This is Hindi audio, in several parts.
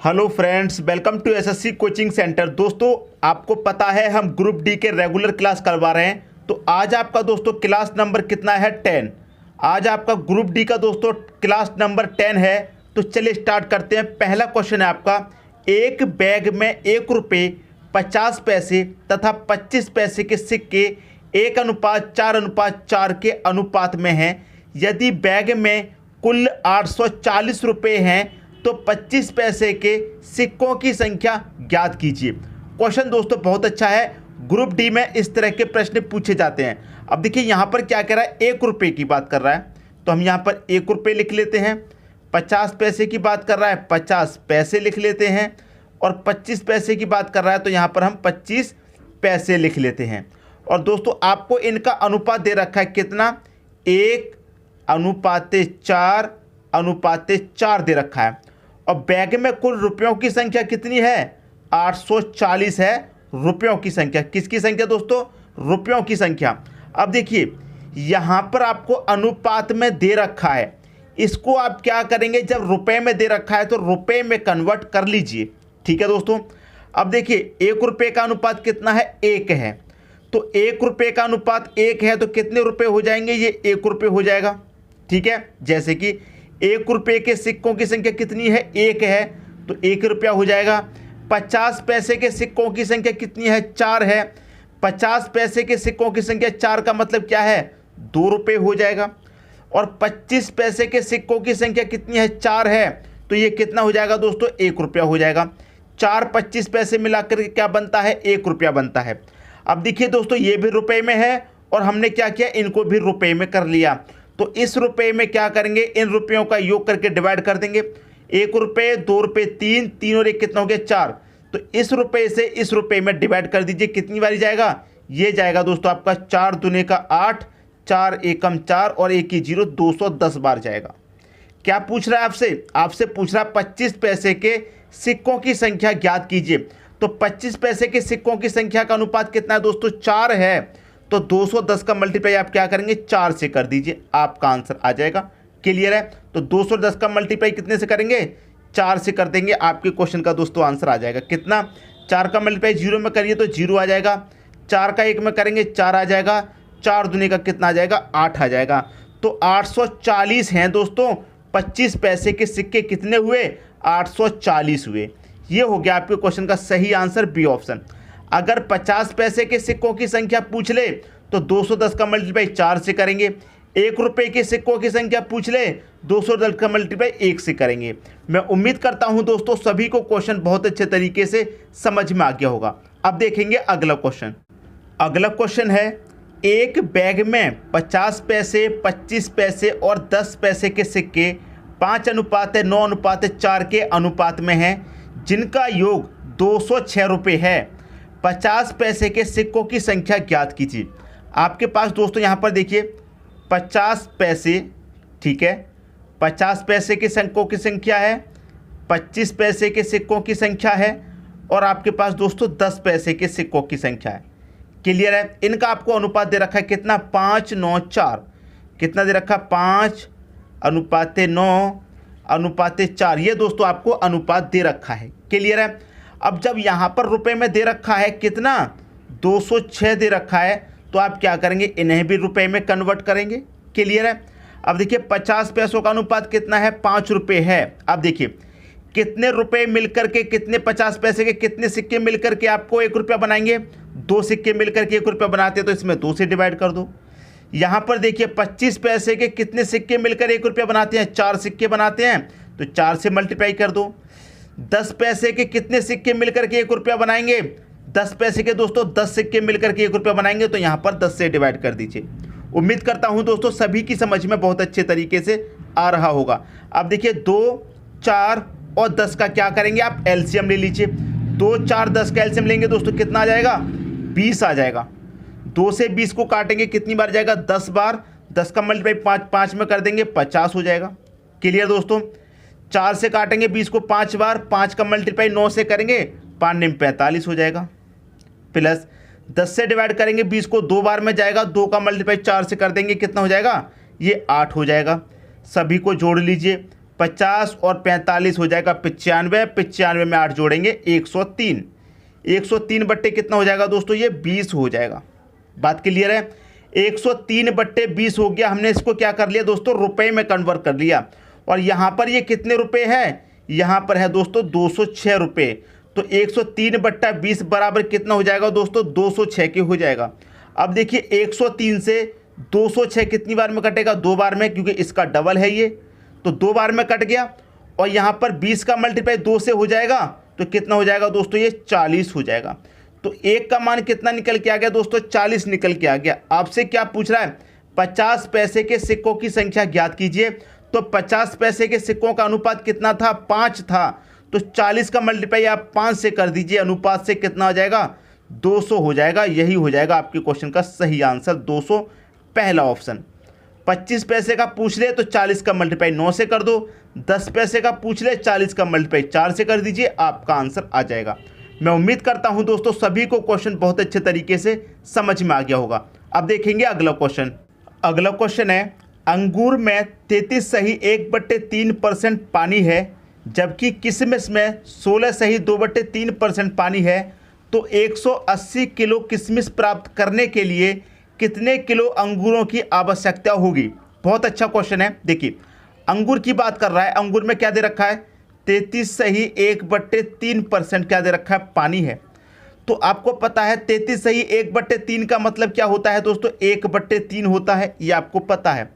Hello friends, welcome to SSC coaching centre. दोस्तों, आपको पता है हम ग्रुप डी के रेगुलर क्लास करवा रहे हैं। तो आज आपका दोस्तों क्लास नंबर कितना है? 10। आज आपका ग्रुप डी का दोस्तों क्लास नंबर 10 है। तो चलिए स्टार्ट करते हैं। पहला क्वेश्चन है आपका, एक बैग में 1 रुपये 50 पैसे तथा 25 पैसे के सिक्के 1:4:4 के अनुपात में हैं। यदि बैग में कुल 840 रुपये हैं तो 25 पैसे के सिक्कों की संख्या ज्ञात कीजिए। क्वेश्चन दोस्तों बहुत अच्छा है। ग्रुप डी में इस तरह के प्रश्न पूछे जाते हैं। अब देखिए यहाँ पर क्या कह रहा है, 1 रुपये की बात कर रहा है, तो हम यहाँ पर 1 रुपये लिख लेते हैं। 50 पैसे की बात कर रहा है, 50 पैसे लिख लेते हैं। और 25 पैसे की बात कर रहा है, तो यहाँ पर हम 25 पैसे लिख लेते हैं। और दोस्तों आपको इनका अनुपात दे रखा है कितना? 1:4:4 दे रखा है। और बैग में कुल रुपयों की संख्या कितनी है? 840 है रुपयों की संख्या। किसकी संख्या दोस्तों? रुपयों की संख्या। अब देखिए यहाँ पर आपको अनुपात में दे रखा है, इसको आप क्या करेंगे, जब रुपए में दे रखा है तो रुपए में कन्वर्ट कर लीजिए। ठीक है दोस्तों। अब देखिए 1 रुपये का अनुपात कितना है? 1 है। तो 1 रुपये का अनुपात 1 है तो कितने रुपए हो जाएंगे? ये 1 रुपये हो जाएगा। ठीक है, जैसे कि 1 रुपये के सिक्कों की संख्या कितनी है? 1 है, तो 1 रुपया हो जाएगा। 50 पैसे के सिक्कों की संख्या कितनी है? 4 है। 50 पैसे के सिक्कों की संख्या 4 का मतलब क्या है? 2 रुपये हो जाएगा। और 25 पैसे के सिक्कों की संख्या कितनी है? 4 है, तो ये कितना हो जाएगा दोस्तों? 1 रुपया हो जाएगा। 4 25 पैसे मिलाकर क्या बनता है? 1 रुपया बनता है। अब देखिए दोस्तों ये भी रुपये में है और हमने क्या किया, इनको भी रुपये में कर लिया। तो इस रुपये में क्या करेंगे, इन रुपयों का योग करके डिवाइड कर देंगे। 1 रुपये, 2 रुपये, 3, 3 और 1 कितना हो गया? 4। तो इस रुपये से इस रुपये में डिवाइड कर दीजिए। कितनी बारी जाएगा? ये जाएगा दोस्तों आपका 4 दूने का 8, 4 एकम 4 और 1 की 0, 210 बार जाएगा। क्या पूछ रहा है आपसे? आपसे पूछ रहा है 25 पैसे के सिक्कों की संख्या ज्ञात कीजिए। तो 25 पैसे के सिक्कों की संख्या का अनुपात कितना है दोस्तों? 4 है। तो 210 का मल्टीप्लाई आप क्या करेंगे? 4 से कर दीजिए, आपका आंसर आ जाएगा। क्लियर है? तो 210 का मल्टीप्लाई कितने से करेंगे? 4 से कर देंगे, आपके क्वेश्चन का दोस्तों आंसर आ जाएगा। कितना? 4 का मल्टीप्लाई 0 में करिए तो 0 आ जाएगा। 4 का 1 में करेंगे 4 आ जाएगा। 4 दूने का कितना आ जाएगा? 8 आ जाएगा। तो 840 हैं दोस्तों। 25 पैसे के सिक्के कितने हुए? 840 हुए। ये हो गया आपके क्वेश्चन का सही आंसर, बी ऑप्शन। अगर 50 पैसे के सिक्कों की संख्या पूछ ले तो 210 का मल्टीप्लाई 4 से करेंगे। 1 रुपये के सिक्कों की संख्या पूछ ले, 210 का मल्टीप्लाई 1 से करेंगे। मैं उम्मीद करता हूं दोस्तों सभी को क्वेश्चन बहुत अच्छे तरीके से समझ में आ गया होगा। अब देखेंगे अगला क्वेश्चन। अगला क्वेश्चन है, एक बैग में 50 पैसे, 25 पैसे और 10 पैसे के सिक्के 5:9:4 के अनुपात में हैं, जिनका योग 206 रुपये है। 50 पैसे के सिक्कों की संख्या ज्ञात कीजिए। आपके पास दोस्तों यहाँ पर देखिए 50 पैसे, ठीक है, 50 पैसे के सिक्कों की संख्या है, 25 पैसे के सिक्कों की संख्या है और आपके पास दोस्तों 10 पैसे के सिक्कों की संख्या है। क्लियर है? इनका आपको अनुपात दे रखा है कितना? 5:9:4। कितना दे रखा? 5:9:4। ये दोस्तों आपको अनुपात दे रखा है। क्लियर है? अब जब यहाँ पर रुपए में दे रखा है कितना? 206 दे रखा है, तो आप क्या करेंगे, इन्हें भी रुपए में कन्वर्ट करेंगे। क्लियर है? अब देखिए 50 पैसों का अनुपात कितना है? 5 रुपये है। अब देखिए कितने रुपए मिलकर के, कितने 50 पैसे के कितने सिक्के मिलकर के आपको 1 रुपया बनाएंगे? 2 सिक्के मिलकर के 1 रुपया बनाते हैं, तो इसमें 2 से डिवाइड कर दो। यहाँ पर देखिए 25 पैसे के कितने सिक्के मिलकर 1 रुपया बनाते हैं? 4 सिक्के बनाते हैं, तो 4 से मल्टीप्लाई कर दो। 10 पैसे के कितने सिक्के मिलकर के 1 रुपया बनाएंगे? 10 पैसे के दोस्तों 10 सिक्के मिलकर के 1 रुपया बनाएंगे, तो यहाँ पर 10 से डिवाइड कर दीजिए। उम्मीद करता हूँ दोस्तों सभी की समझ में बहुत अच्छे तरीके से आ रहा होगा। अब देखिए 2, 4 और 10 का क्या करेंगे आप? एलसीएम ले लीजिए। 2, 4, 10 का एलसीएम लेंगे दोस्तों, कितना आ जाएगा? 20 आ जाएगा। 2 से 20 को काटेंगे, कितनी बार जाएगा? 10 बार। 10 का मल्टीप्लाई 5 में कर देंगे, 50 हो जाएगा। क्लियर दोस्तों? 4 से काटेंगे 20 को 5 बार, 5 का मल्टीप्लाई 9 से करेंगे, 5 में 45 हो जाएगा। प्लस 10 से डिवाइड करेंगे 20 को 2 बार में जाएगा, 2 का मल्टीप्लाई 4 से कर देंगे, कितना हो जाएगा? ये 8 हो जाएगा। सभी को जोड़ लीजिए। 50 और 45 हो जाएगा 95, 95 में 8 जोड़ेंगे 103, 103 बट्टे कितना हो जाएगा दोस्तों, ये 20 हो जाएगा। बात क्लियर है। 103 बट्टे 20 हो गया। हमने इसको क्या कर लिया दोस्तों, रुपए में कन्वर्ट कर लिया। और यहाँ पर ये कितने रुपए है, यहाँ पर है दोस्तों 206 रुपये। तो 103 बट्टा 20 बराबर कितना हो जाएगा दोस्तों, 206 के हो जाएगा। अब देखिए 103 से 206 कितनी बार में कटेगा, 2 बार में, क्योंकि इसका डबल है ये, तो 2 बार में कट गया। और यहाँ पर 20 का मल्टीप्लाई 2 से हो जाएगा तो कितना हो जाएगा दोस्तों, ये 40 हो जाएगा। तो 1 का मान कितना निकल के आ गया दोस्तों, 40 निकल के आ गया। आपसे क्या पूछ रहा है, 50 पैसे के सिक्कों की संख्या ज्ञात कीजिए। तो 50 पैसे के सिक्कों का अनुपात कितना था, 5 था। तो 40 का मल्टीप्लाई आप 5 से कर दीजिए, अनुपात से कितना हो जाएगा, 200 हो जाएगा। यही हो जाएगा आपके क्वेश्चन का सही आंसर, 200 पहला ऑप्शन। 25 पैसे का पूछ ले तो 40 का मल्टीप्लाई 9 से कर दो। 10 पैसे का पूछ ले 40 का मल्टीप्लाई 4 से कर दीजिए, आपका आंसर आ जाएगा। मैं उम्मीद करता हूं दोस्तों सभी को क्वेश्चन बहुत अच्छे तरीके से समझ में आ गया होगा। अब देखेंगे अगला क्वेश्चन। अगला क्वेश्चन है, अंगूर में 33 सही 1/3% पानी है, जबकि किशमिश में 16 सही 2/3% पानी है। तो 180 किलो किशमिश प्राप्त करने के लिए कितने किलो अंगूरों की आवश्यकता होगी। बहुत अच्छा क्वेश्चन है। देखिए अंगूर की बात कर रहा है, अंगूर में क्या दे रखा है, 33 सही 1/3% क्या दे रखा है, पानी है। तो आपको पता है 33 सही 1/3 का मतलब क्या होता है दोस्तों, 1/3 होता है, ये आपको पता है।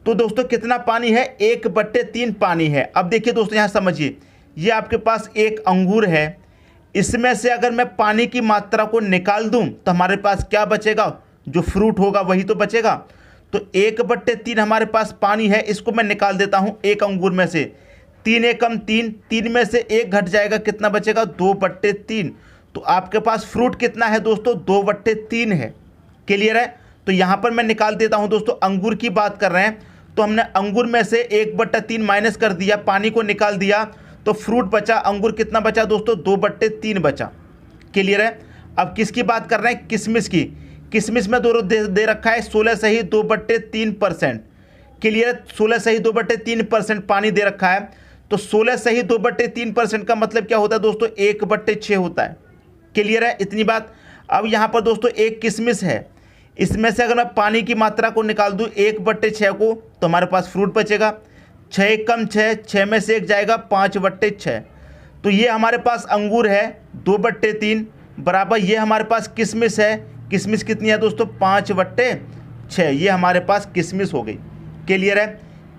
तो दोस्तों कितना पानी है, 1/3 पानी है। अब देखिए दोस्तों यहाँ समझिए, ये आपके पास एक अंगूर है, इसमें से अगर मैं पानी की मात्रा को निकाल दूं तो हमारे पास क्या बचेगा, जो फ्रूट होगा वही तो बचेगा। तो 1/3 हमारे पास पानी है, इसको मैं निकाल देता हूं एक अंगूर में से। 3 एकम 3, 3 में से 1 घट जाएगा, कितना बचेगा, 2/3। तो आपके पास फ्रूट कितना है दोस्तों, 2/3 है। क्लियर है। तो यहाँ पर मैं निकाल देता हूँ दोस्तों, अंगूर की बात कर रहे हैं तो हमने अंगूर में से 1/3 माइनस कर दिया, पानी को निकाल दिया, तो फ्रूट बचा, अंगूर कितना बचा दोस्तों, 2/3 बचा। क्लियर है। अब किसकी बात कर रहे हैं, किशमिश की। किशमिश में दे रखा है 16 सही 2/3%। क्लियर, 16 सही 2/3% पानी दे रखा है। तो 16 सही 2/3% का मतलब क्या होता है दोस्तों, 1/6 होता है। क्लियर है इतनी बात। अब यहाँ पर दोस्तों एक किशमिश है, इसमें से अगर मैं पानी की मात्रा को निकाल दूँ 1/6 को, तो हमारे पास फ्रूट बचेगा। 6 कम 6, 6 में से 1 जाएगा, 5/6। तो ये हमारे पास अंगूर है 2/3 बराबर, ये हमारे पास किशमिश है, किशमिश कितनी है दोस्तों, 5/6। ये हमारे पास किशमिश हो गई। क्लियर है।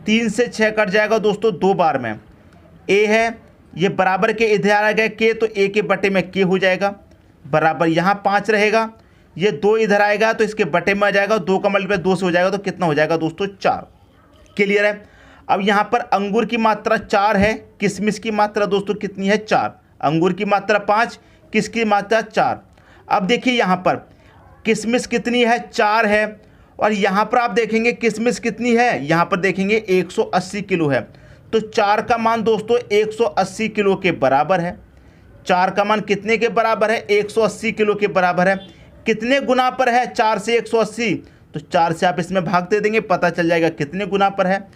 3 से 6 कट जाएगा दोस्तों 2 बार में। ए है, ये बराबर के इधर आ गए के, तो ए के बटे में के हो जाएगा, बराबर यहाँ 5 रहेगा। ये 2 इधर आएगा तो इसके बटे में आ जाएगा, 2 का मल्टीप्लाई 2 से हो जाएगा, तो कितना हो जाएगा दोस्तों, 4। क्लियर है। अब यहाँ पर अंगूर की मात्रा 4 है, किशमिश की मात्रा दोस्तों कितनी है, 4। अंगूर की मात्रा 5, किसकी मात्रा 4। अब देखिए यहाँ पर किशमिश कितनी है, 4 है। और यहाँ पर आप देखेंगे किशमिश कितनी है, यहाँ पर देखेंगे 180 किलो है। तो 4 का मान दोस्तों 180 किलो के बराबर है। 4 का मान कितने के बराबर है, 180 किलो के बराबर है। कितने गुना पर है 4 से 180, तो 4 से आप इसमें भाग दे देंगे, पता चल जाएगा कितने गुना पर है।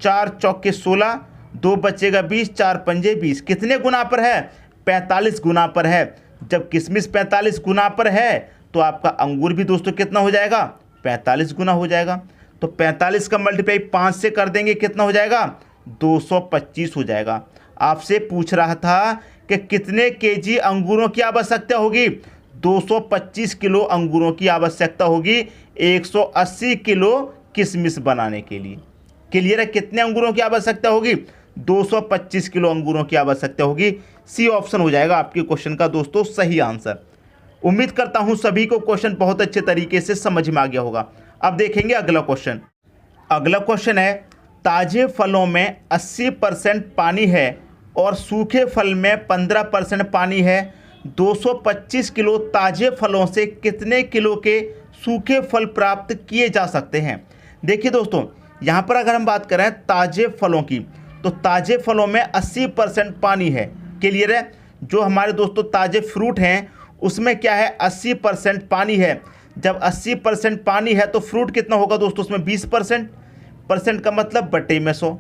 4 चौके 16, 2 बचेगा 20, 4 पंजे 20। कितने गुना पर है, 45 गुना पर है। जब किशमिश 45 गुना पर है तो आपका अंगूर भी दोस्तों कितना हो जाएगा, 45 गुना हो जाएगा। तो 45 का मल्टीप्लाई 5 से कर देंगे, कितना हो जाएगा, 225 हो जाएगा। आपसे पूछ रहा था कि कितने केजी अंगूरों की आवश्यकता होगी, 225 किलो अंगूरों की आवश्यकता होगी 180 किलो किशमिश बनाने के लिए। क्लियर है। कितने अंगूरों की आवश्यकता होगी, 225 किलो अंगूरों की आवश्यकता होगी। सी ऑप्शन हो जाएगा आपके क्वेश्चन का दोस्तों सही आंसर। उम्मीद करता हूं सभी को क्वेश्चन बहुत अच्छे तरीके से समझ में आ गया होगा। अब देखेंगे अगला क्वेश्चन। अगला क्वेश्चन है, ताजे फलों में 80% पानी है और सूखे फल में 15% पानी है। 225 किलो ताजे फलों से कितने किलो के सूखे फल प्राप्त किए जा सकते हैं। देखिए दोस्तों यहाँ पर अगर हम बात करें ताजे फलों की, तो ताजे फलों में 80% पानी है। क्लियर है। जो हमारे दोस्तों ताजे फ्रूट हैं उसमें क्या है, 80% पानी है। जब 80% पानी है तो फ्रूट कितना होगा दोस्तों, उसमें 20%। परसेंट का मतलब बटे में 100।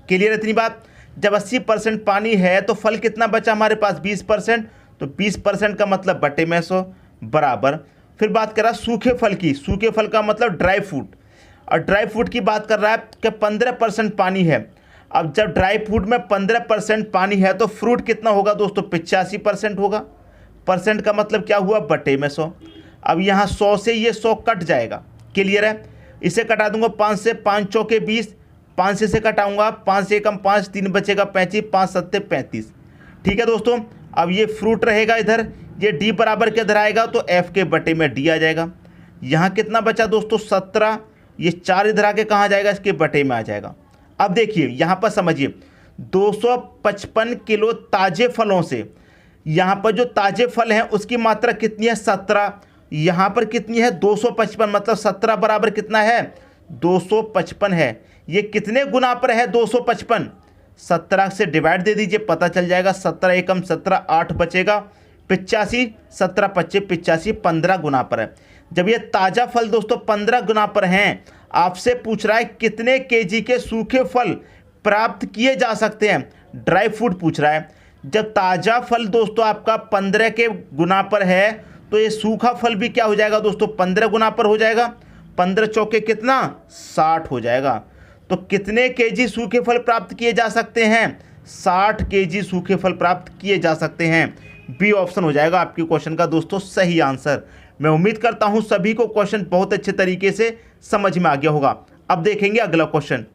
क्लियर है इतनी बात। जब 80% पानी है तो फल कितना बचा हमारे पास 20%, तो 20% का मतलब बटे में 100 बराबर। फिर बात कर रहा है सूखे फल की, सूखे फल का मतलब ड्राई फ्रूट, और ड्राई फ्रूट की बात कर रहा है कि 15% पानी है। अब जब ड्राई फ्रूट में 15% पानी है तो फ्रूट कितना होगा दोस्तों 85% होगा। परसेंट का मतलब क्या हुआ बटे में 100। अब यहाँ 100 से ये 100 कट जाएगा, क्लियर है। इसे कटा दूंगा 5 से, 5 चौके 20, 5 से कटाऊंगा, 5 से कम 5, 3 बचेगा 35, 5 सत्ते 35। ठीक है दोस्तों, अब ये फ्रूट रहेगा इधर, ये डी बराबर के इधर आएगा तो एफ के बटे में डी आ जाएगा। यहाँ कितना बचा दोस्तों 17, ये 4 इधर आके कहाँ जाएगा इसके बटे में आ जाएगा। अब देखिए यहाँ पर समझिए 255 किलो ताजे फलों से, यहाँ पर जो ताजे फल हैं उसकी मात्रा कितनी है 17, यहाँ पर कितनी है 255, मतलब 17 बराबर कितना है 255 है। ये कितने गुना पर है 255, 17 से डिवाइड दे दीजिए पता चल जाएगा। 17 एकम 17, 8 बचेगा 85, 17 25 85, 15 गुना पर है। जब ये ताज़ा फल दोस्तों 15 गुना पर हैं, आपसे पूछ रहा है कितने केजी के सूखे फल प्राप्त किए जा सकते हैं, ड्राई फ्रूट पूछ रहा है। जब ताज़ा फल दोस्तों आपका 15 के गुना पर है तो ये सूखा फल भी क्या हो जाएगा दोस्तों 15 गुना पर हो जाएगा। 15 चौके कितना 60 हो जाएगा। तो कितने केजी सूखे फल प्राप्त किए जा सकते हैं 60 केजी सूखे फल प्राप्त किए जा सकते हैं। बी ऑप्शन हो जाएगा आपके क्वेश्चन का दोस्तों सही आंसर। मैं उम्मीद करता हूं सभी को क्वेश्चन बहुत अच्छे तरीके से समझ में आ गया होगा। अब देखेंगे अगला क्वेश्चन।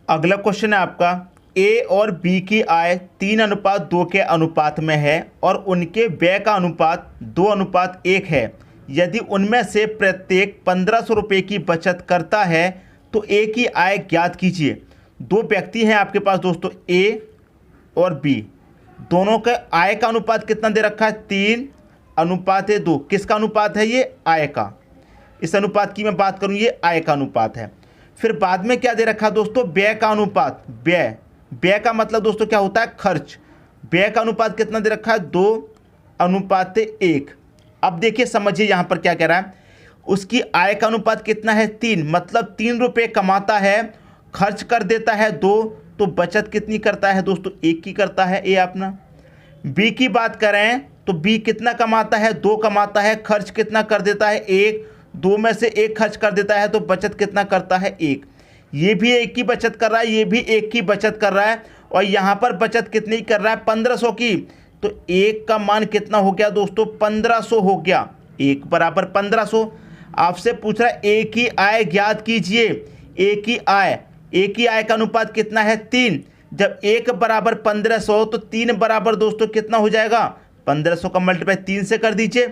अगला क्वेश्चन है आपका ए और बी की आय 3:2 के अनुपात में है और उनके व्यय का अनुपात 2:1 है। यदि उनमें से प्रत्येक 1500 रुपये की बचत करता है तो ए की आय ज्ञात कीजिए। दो व्यक्ति हैं आपके पास दोस्तों ए और बी, दोनों का आय का अनुपात कितना दे रखा है 3:2। किसका अनुपात है ये आय का, इस अनुपात की मैं बात करूं ये आय का अनुपात है। फिर बाद में क्या दे रखा है दोस्तों व्यय का अनुपात, व्यय का मतलब दोस्तों क्या होता है खर्च। व्यय का अनुपात कितना दे रखा है 2:1। अब देखिए समझिए यहाँ पर क्या कह रहा है, उसकी आय का अनुपात कितना है 3, मतलब 3 रुपये कमाता है, खर्च कर देता है 2, तो बचत कितनी करता है दोस्तों 1 की करता है ए अपना। बी की बात करें तो बी कितना कमाता है 2 कमाता है, खर्च कितना कर देता है 1, 2 में से 1 खर्च कर देता है तो बचत कितना करता है 1। ये भी 1 की बचत कर रहा है, ये भी 1 की बचत कर रहा है, और यहाँ पर बचत कितनी कर रहा है 1500 की। तो 1 का मान कितना हो गया दोस्तों 1500 हो गया, 1 बराबर 1500। आपसे पूछ रहा है ए की आय ज्ञात कीजिए। ए की आय का अनुपात कितना है 3। जब 1 बराबर 1500 तो 3 बराबर दोस्तों कितना हो जाएगा 1500 का मल्टीप्लाई 3 से कर दीजिए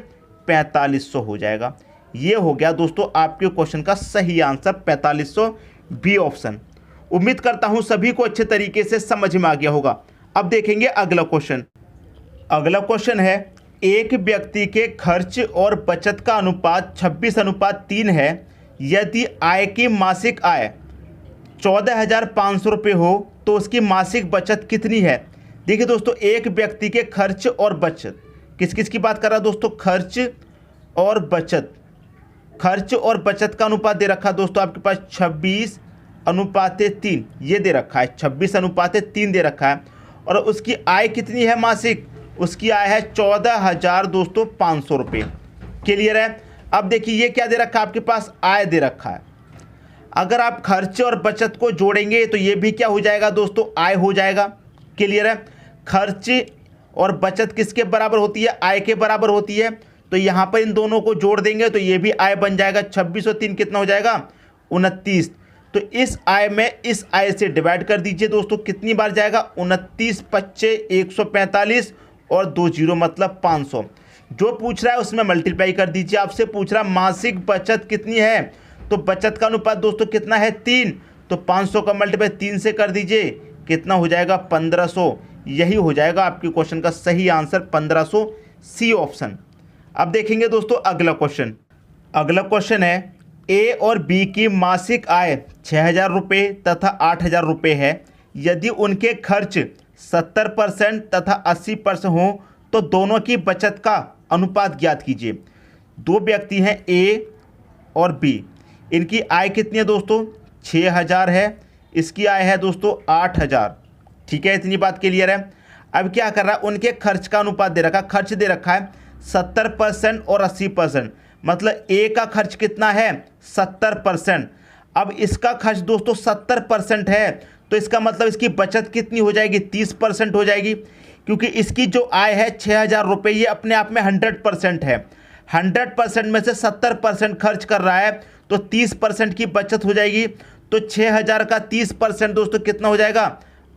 4500 हो जाएगा। ये हो गया दोस्तों आपके क्वेश्चन का सही आंसर 4500 बी ऑप्शन। उम्मीद करता हूं सभी को अच्छे तरीके से समझ में आ गया होगा। अब देखेंगे अगला क्वेश्चन। अगला क्वेश्चन है एक व्यक्ति के खर्च और बचत का अनुपात 26:3 है। यदि आय की मासिक आय 14,500 रुपये हो तो उसकी मासिक बचत कितनी है। देखिए दोस्तों एक व्यक्ति के खर्च और बचत, किस किस की बात कर रहा है दोस्तों खर्च और बचत। खर्च और बचत का अनुपात दे रखा है दोस्तों आपके पास 26:3 ये दे रखा है, 26:3 दे रखा है। और उसकी आय कितनी है मासिक, उसकी आय है 14,500 रुपये। क्लियर है। अब देखिए ये क्या दे रखा है आपके पास आय दे रखा है। अगर आप खर्च और बचत को जोड़ेंगे तो ये भी क्या हो जाएगा दोस्तों आय हो जाएगा। क्लियर है। खर्च और बचत किसके बराबर होती है आय के बराबर होती है, तो यहाँ पर इन दोनों को जोड़ देंगे तो ये भी आय बन जाएगा। 2603 कितना हो जाएगा 29। तो इस आय में इस आय से डिवाइड कर दीजिए दोस्तों, कितनी बार जाएगा 29 25 145 और 2 जीरो मतलब 500। जो पूछ रहा है उसमें मल्टीप्लाई कर दीजिए। आपसे पूछ रहा है मासिक बचत कितनी है, तो बचत का अनुपात दोस्तों कितना है 3, तो 500 का मल्टीप्लाई 3 से कर दीजिए कितना हो जाएगा 1500। यही हो जाएगा आपके क्वेश्चन का सही आंसर 1500 सी ऑप्शन। अब देखेंगे दोस्तों अगला क्वेश्चन। अगला क्वेश्चन है ए और बी की मासिक आय 6,000 रुपये तथा 8,000 रुपये है। यदि उनके खर्च 70% तथा 80% हो तो दोनों की बचत का अनुपात ज्ञात कीजिए। दो व्यक्ति हैं ए और बी, इनकी आय कितनी है दोस्तों 6,000 है, इसकी आय है दोस्तों 8,000। ठीक है, इतनी बात क्लियर है। अब क्या कर रहा है, उनके खर्च का अनुपात दे रखा, खर्च दे रखा है 70% और 80%, मतलब ए का खर्च कितना है 70%। अब इसका खर्च दोस्तों 70% है, तो इसका मतलब इसकी बचत कितनी हो जाएगी 30% हो जाएगी, क्योंकि इसकी जो आय है 6,000 रुपये, ये अपने आप में 100% है। 100% में से 70% खर्च कर रहा है, तो 30% की बचत हो जाएगी। तो 6,000 का 30% दोस्तों कितना हो जाएगा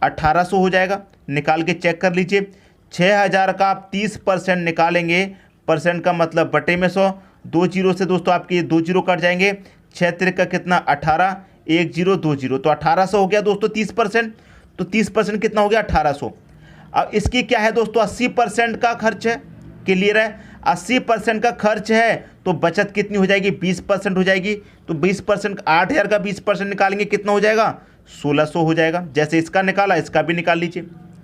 1,800 हो जाएगा। निकाल के चेक कर लीजिए, 6,000 का आप 30% निकालेंगे, परसेंट का मतलब बटे में 100, 2 जीरो से दोस्तों आपके ये 2 जीरो कट जाएंगे, 6 तिरक का कितना 18, 1 जीरो 2 जीरो, तो 1,800 हो गया दोस्तों 30%। तो 30% कितना हो गया 1,800। अब इसकी क्या है दोस्तों 80% का खर्च है, क्लियर है, 80% का खर्च है, तो बचत कितनी हो जाएगी 20% हो जाएगी। तो 20%, 8,000 का 20% निकालेंगे कितना हो जाएगा 1,600 हो जाएगा। जैसे इसका निकाला इसका भी निकाल लीजिए,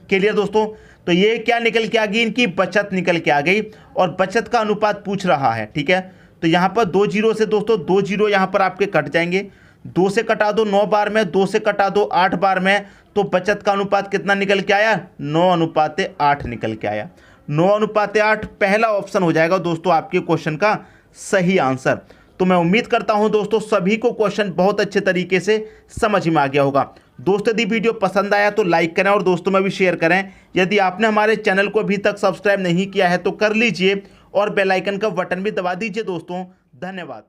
क्लियर दोस्तों। तो ये क्या निकल के आ गई, इनकी बचत निकल के आ गई, और बचत का अनुपात पूछ रहा है, ठीक है। तो यहाँ पर 2 जीरो से दोस्तों 2 जीरो यहाँ पर आपके कट जाएंगे, 2 से कटा दो 9 बार में, 2 से कटा दो 8 बार में, तो बचत का अनुपात कितना निकल के आया 9:8 निकल के आया। 9:8 पहला ऑप्शन हो जाएगा दोस्तों आपके क्वेश्चन का सही आंसर। तो मैं उम्मीद करता हूं दोस्तों सभी को क्वेश्चन बहुत अच्छे तरीके से समझ में आ गया होगा। दोस्तों यदि वीडियो पसंद आया तो लाइक करें और दोस्तों में भी शेयर करें। यदि आपने हमारे चैनल को अभी तक सब्सक्राइब नहीं किया है तो कर लीजिए और बेल आइकन का बटन भी दबा दीजिए दोस्तों। धन्यवाद।